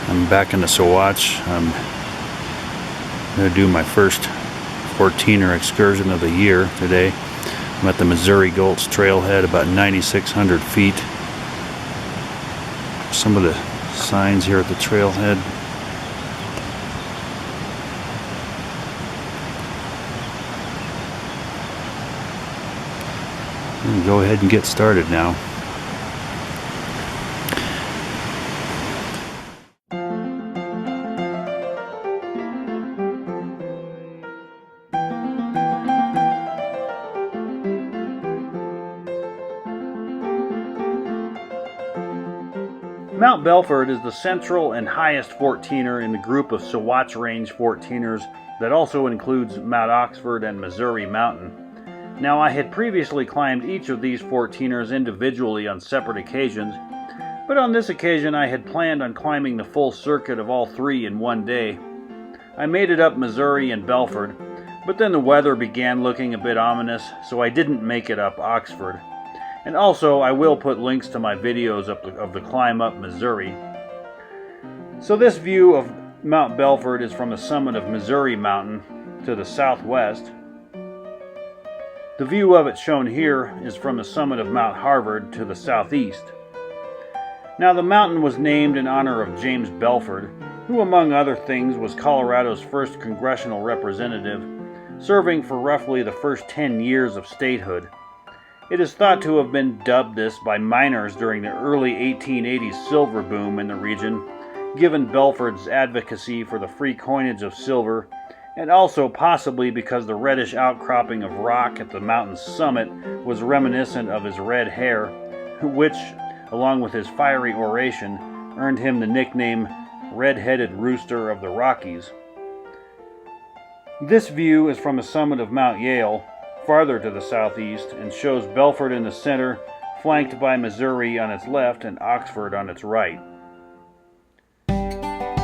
I'm back in the Sawatch. I'm going to do my first 14er excursion of the year today. I'm at the Missouri Gulch trailhead, about 9,600 feet. Some of the signs here at the trailhead. We'll go ahead and get started now. Mount Belford is the central and highest 14er in the group of Sawatch Range 14ers that also includes Mount Oxford and Missouri Mountain. Now, I had previously climbed each of these 14ers individually on separate occasions, but on this occasion I had planned on climbing the full circuit of all three in one day. I made it up Missouri and Belford, but then the weather began looking a bit ominous, so I didn't make it up Oxford. And also, I will put links to my videos of the climb up Missouri. So this view of Mount Belford is from the summit of Missouri Mountain to the southwest. The view of it shown here is from the summit of Mount Harvard to the southeast. Now, the mountain was named in honor of James Belford, who among other things was Colorado's first congressional representative, serving for roughly the first 10 years of statehood. It is thought to have been dubbed this by miners during the early 1880s silver boom in the region, given Belford's advocacy for the free coinage of silver, and also possibly because the reddish outcropping of rock at the mountain's summit was reminiscent of his red hair, which, along with his fiery oration, earned him the nickname Red-Headed Rooster of the Rockies. This view is from the summit of Mount Yale, farther to the southeast, and shows Belford in the center, flanked by Missouri on its left and Oxford on its right.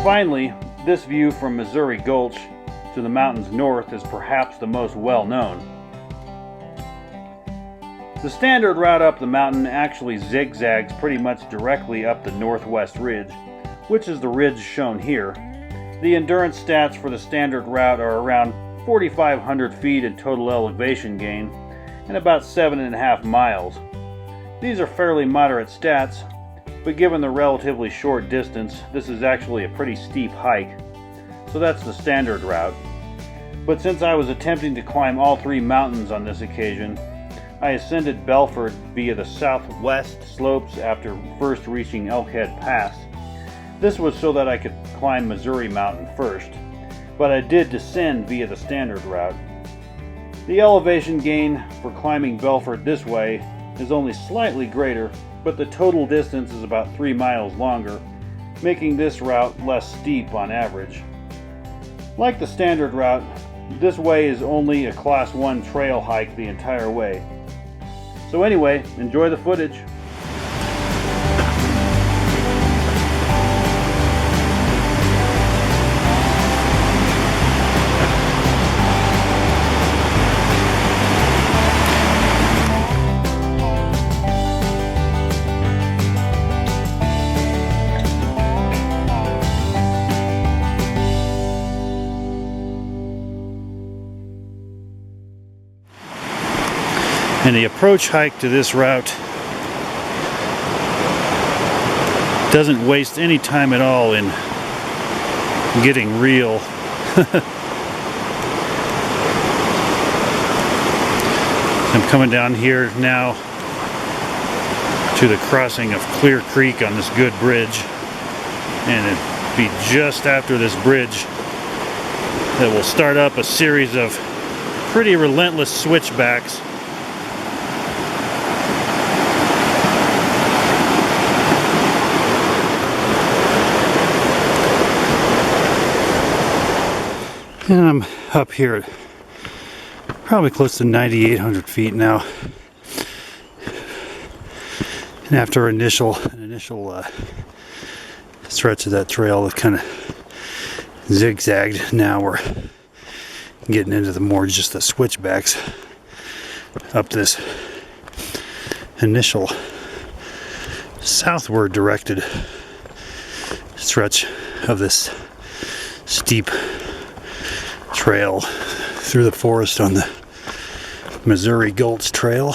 Finally, this view from Missouri Gulch to the mountains north is perhaps the most well-known. The standard route up the mountain actually zigzags pretty much directly up the northwest ridge, which is the ridge shown here. The endurance stats for the standard route are around 4,500 feet in total elevation gain and about 7.5 miles. These are fairly moderate stats, but given the relatively short distance, this is actually a pretty steep hike. So that's the standard route. But since I was attempting to climb all three mountains on this occasion, I ascended Belford via the southwest slopes after first reaching Elkhead Pass. This was so that I could climb Missouri Mountain first, but I did descend via the standard route. The elevation gain for climbing Belford this way is only slightly greater, but the total distance is about 3 miles longer, making this route less steep on average. Like the standard route, this way is only a Class 1 trail hike the entire way. So anyway, enjoy the footage. And the approach hike to this route doesn't waste any time at all in getting real. I'm coming down here now to the crossing of Clear Creek on this good bridge, and it'll be just after this bridge that will start up a series of pretty relentless switchbacks. And I'm up here at probably close to 9,800 feet now. And after an initial stretch of that trail that kind of zigzagged, now we're getting into the more just the switchbacks up this initial southward directed stretch of this steep trail through the forest on the Missouri Gulch Trail.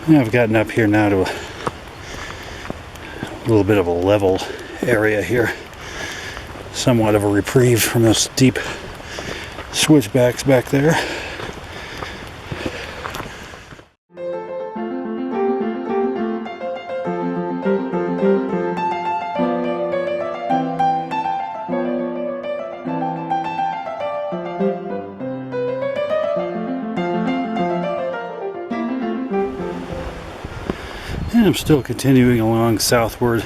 I've gotten up here now to a little bit of a level area here. Somewhat of a reprieve from those steep switchbacks back there. And I'm still continuing along southward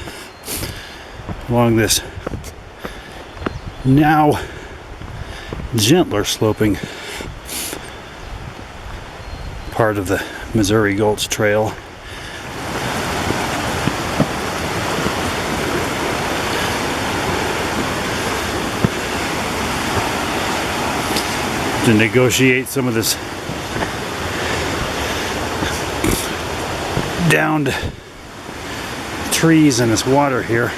along this now gentler sloping part of the Missouri Gulch Trail. To negotiate some of this downed trees and this water here.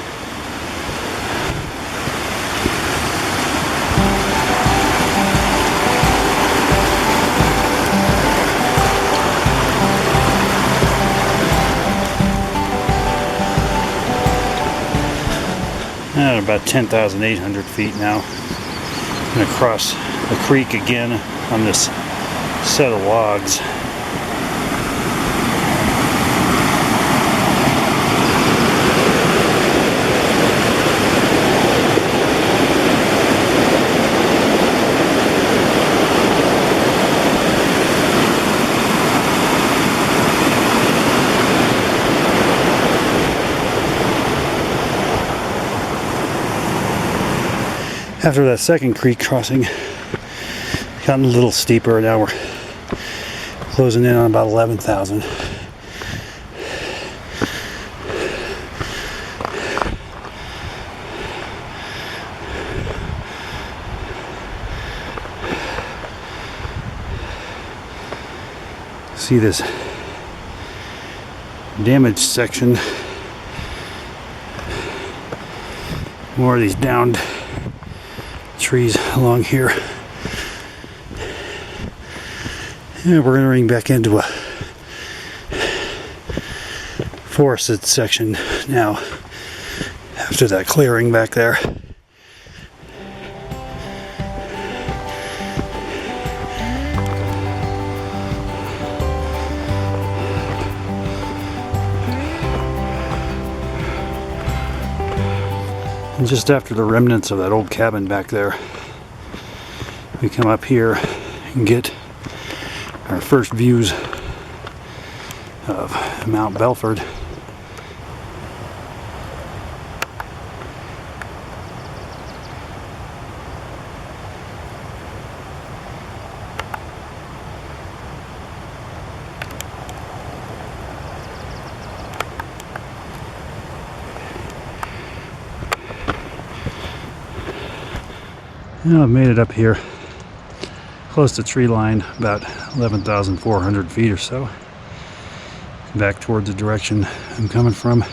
At about 10,800 feet now. I'm going to cross the creek again on this set of logs. After that second creek crossing, gotten a little steeper. Now we're closing in on about 11,000. See this damaged section. More of these downed trees along here. And we're entering back into a forested section now after that clearing back there. And just after the remnants of that old cabin back there, we come up here and get our first views of Mount Belford. Now I've made it up here close to tree line, about 11,400 feet or so, back towards the direction I'm coming from.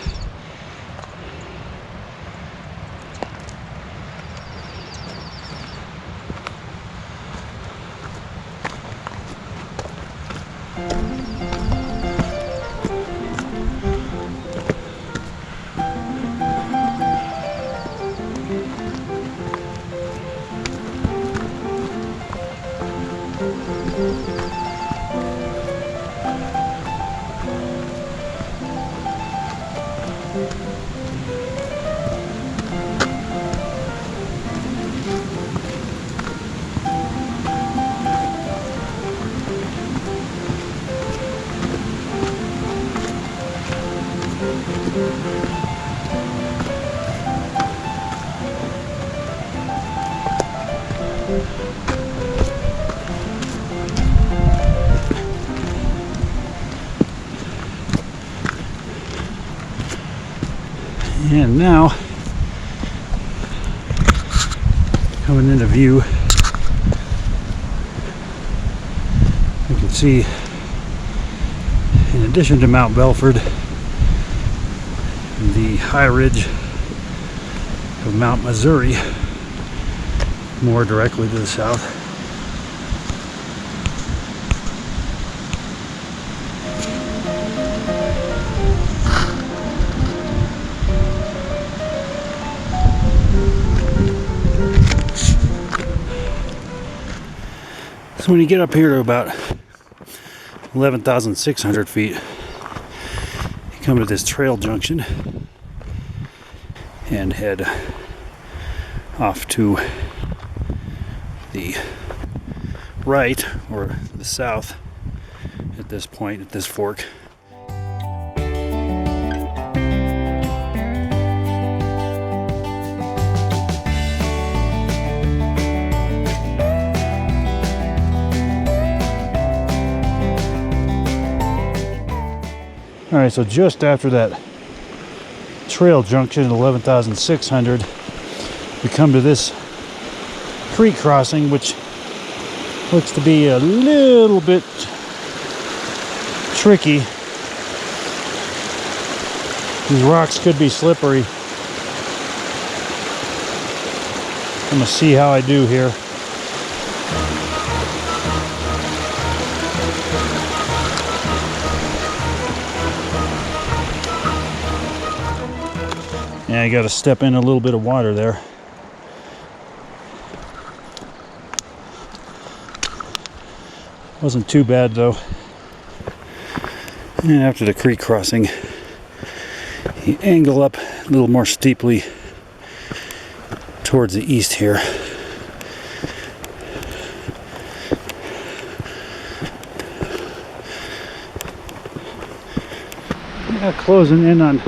And now, coming into view, you can see, in addition to Mount Belford, the high ridge of Mount Missouri, more directly to the south. So when you get up here to about 11,600 feet, you come to this trail junction and head off to the right or the south at this point, at this fork. All right, so just after that trail junction at 11,600, we come to this creek crossing, which looks to be a little bit tricky. These rocks could be slippery. I'm gonna see how I do here. Yeah, I got to step in a little bit of water there. Wasn't too bad though. And after the creek crossing, you angle up a little more steeply towards the east here. Yeah, closing in on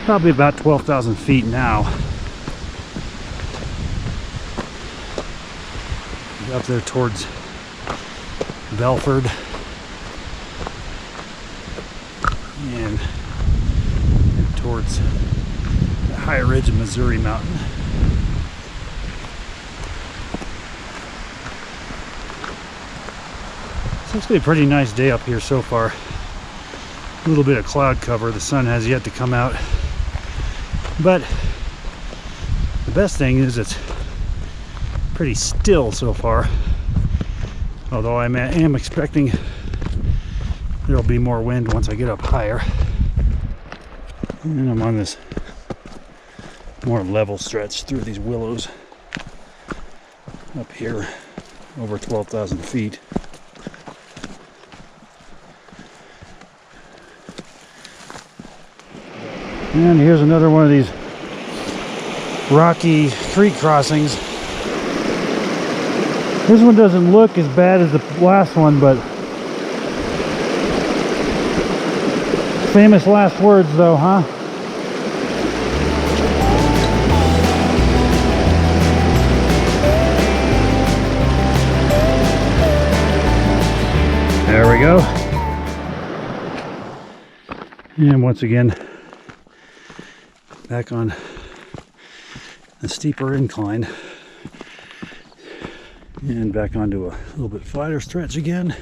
probably about 12,000 feet now. Up there towards Belford and towards the high ridge of Missouri Mountain. So it's going to be a pretty nice day up here so far. A little bit of cloud cover. The sun has yet to come out. But the best thing is it's pretty still so far. Although I am expecting there'll be more wind once I get up higher. And I'm on this more level stretch through these willows up here over 12,000 feet. And here's another one of these rocky creek crossings. This one doesn't look as bad as the last one, but famous last words though, huh? There we go. And once again, back on a steeper incline and back onto a little bit flatter stretch again.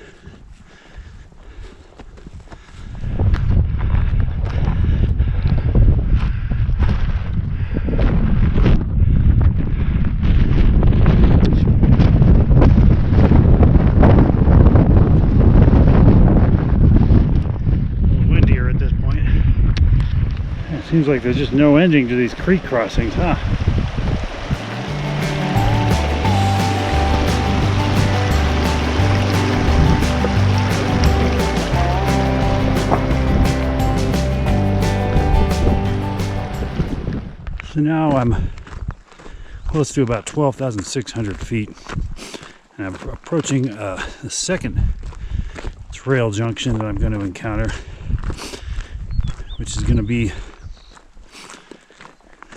Seems like there's just no ending to these creek crossings, huh? So now I'm close to about 12,600 feet, and I'm approaching the second trail junction that I'm going to encounter, which is going to be,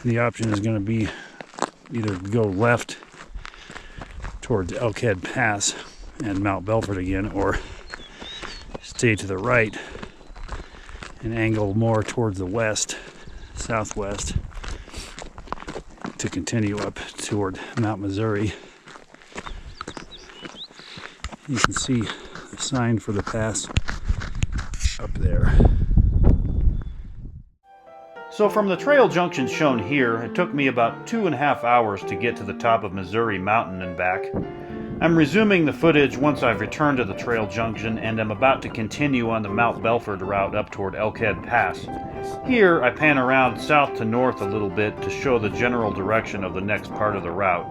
the option is going to be either go left towards Elkhead Pass and Mount Belford again, or stay to the right and angle more towards the west, southwest, to continue up toward Mount Missouri. You can see the sign for the pass up there. So from the trail junctions shown here, it took me about 2.5 hours to get to the top of Missouri Mountain and back. I'm resuming the footage once I've returned to the trail junction, and I'm about to continue on the Mount Belford route up toward Elkhead Pass. Here, I pan around south to north a little bit to show the general direction of the next part of the route.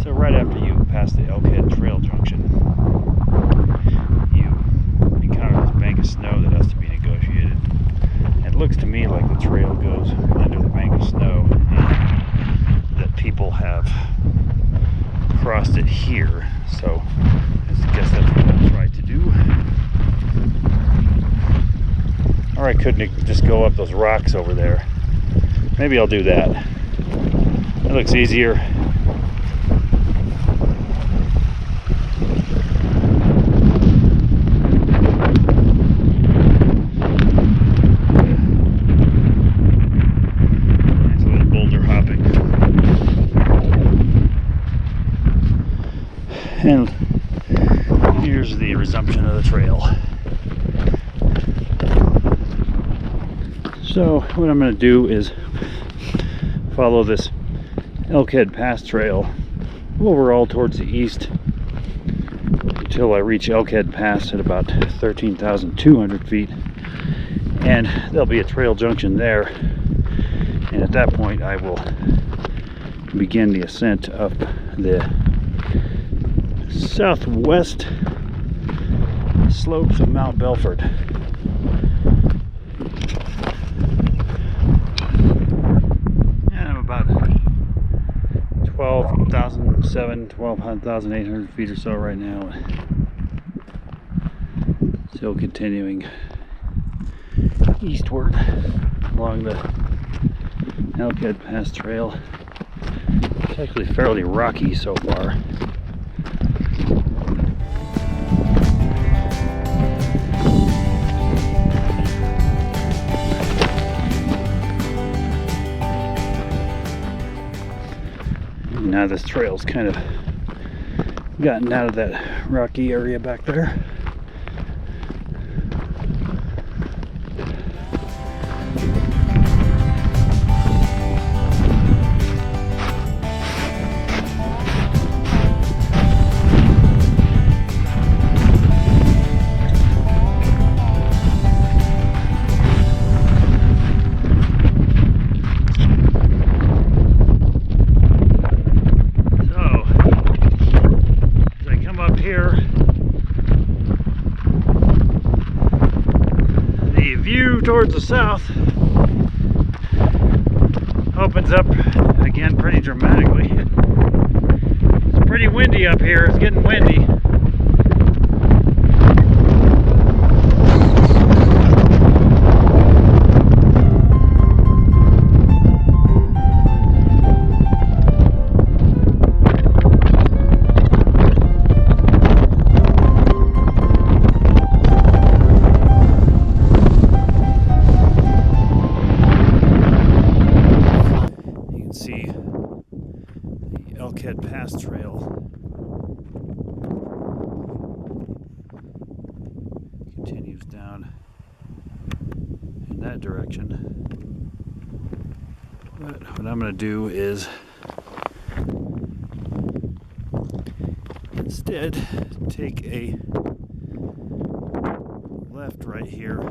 So right after you pass the Elkhead Trail Junction, you encounter this bank of snow that has to be negotiated. And it looks to me like the trail goes under the bank of snow, and that people have crossed it here. So I guess that's what I'll try to do. Or I could just go up those rocks over there. Maybe I'll do that. That looks easier. And here's the resumption of the trail. So what I'm going to do is follow this Elkhead Pass trail overall towards the east until I reach Elkhead Pass at about 13,200 feet, and there'll be a trail junction there, and at that point I will begin the ascent up the southwest slopes of Mount Belford. And I'm about 12,800 feet or so right now. Still continuing eastward along the Elkhead Pass trail. It's actually fairly rocky so far. Now this trail's kind of gotten out of that rocky area back there. Towards the south opens up again pretty dramatically. It's pretty windy up here. It's getting windy. Pass trail continues down in that direction, but what I'm going to do is instead take a left right here.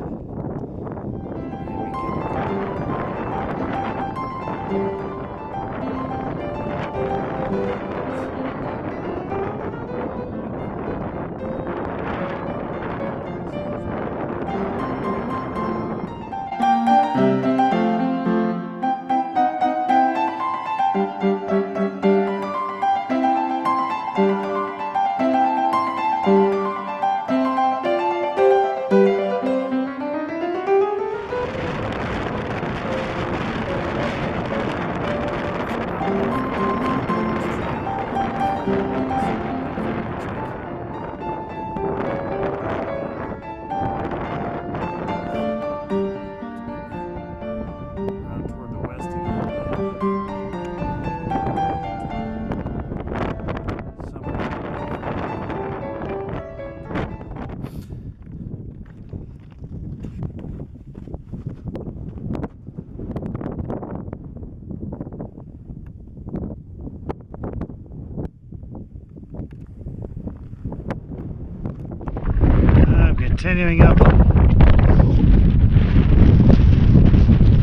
And we continuing up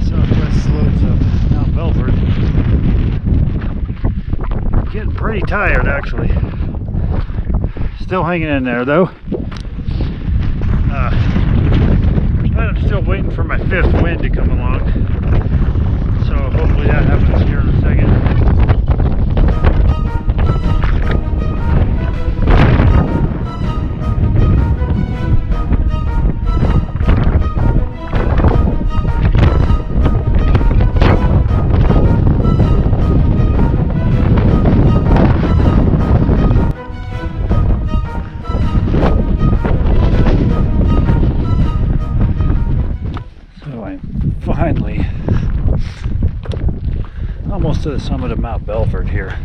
southwest slopes of Mount Belford. Getting pretty tired, actually. Still hanging in there, though. But I'm still waiting for my fifth wind to come along. So hopefully that happens here in a second. Finally, almost to the summit of Mount Belford here.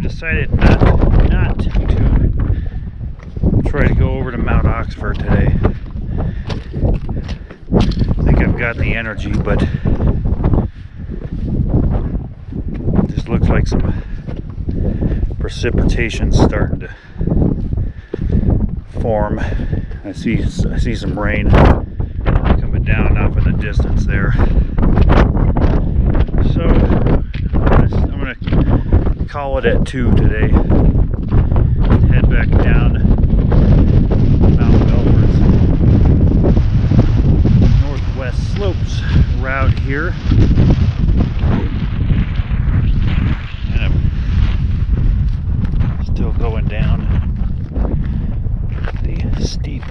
Decided not to try to go over to Mount Oxford today. I think I've got the energy, but it just looks like some precipitation's starting to form. I see some rain coming down off in the distance there. So I'm gonna call it at 2 today. Head back down Mount Belford's northwest slopes route here. And I'm still going down the steep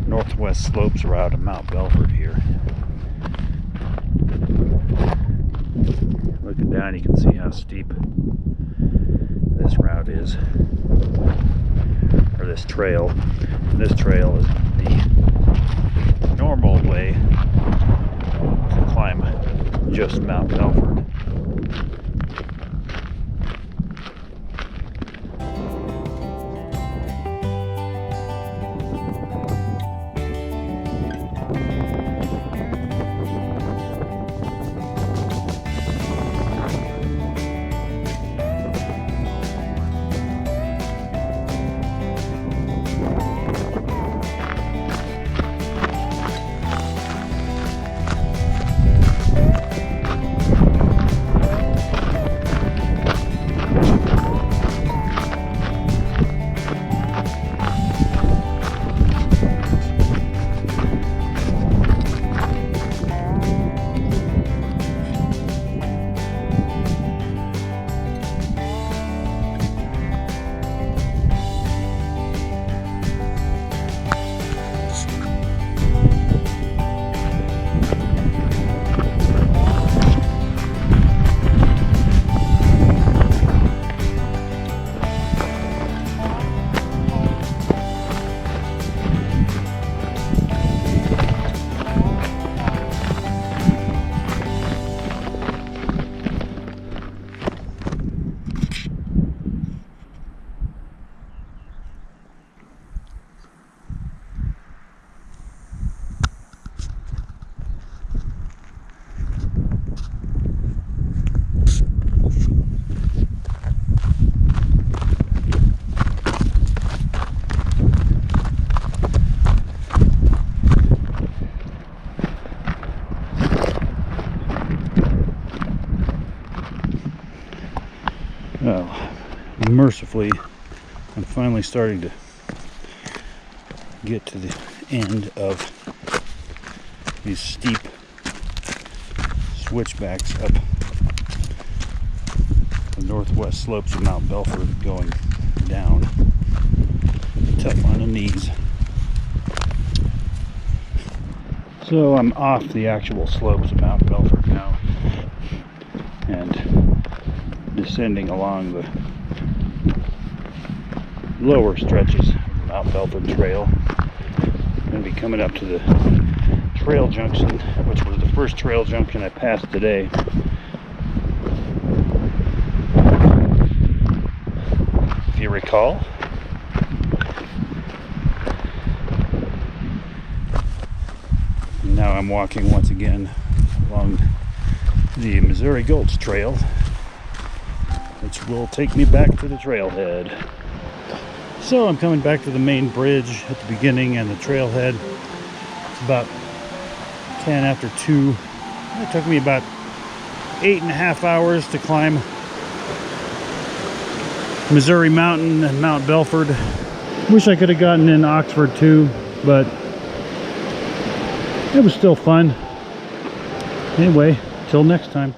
northwest slopes route of Mount Belford here. Looking down, you can see how steep this route is, or this trail. This trail is the normal way to climb just Mount Belford. Well, mercifully, I'm finally starting to get to the end of these steep switchbacks up the northwest slopes of Mount Belford, going down. Tough on the knees. So I'm off the actual slopes of Mount Belford now and descending along the lower stretches of Mount Belford Trail. I'm going to be coming up to the trail junction, which was the first trail junction I passed today. If you recall. Now I'm walking once again along the Missouri Gulch Trail, which will take me back to the trailhead. So I'm coming back to the main bridge at the beginning and the trailhead. It's about 10 after 2. It took me about 8.5 hours to climb Missouri Mountain and Mount Belford. Wish I could have gotten in Oxford too, but it was still fun. Anyway, till next time.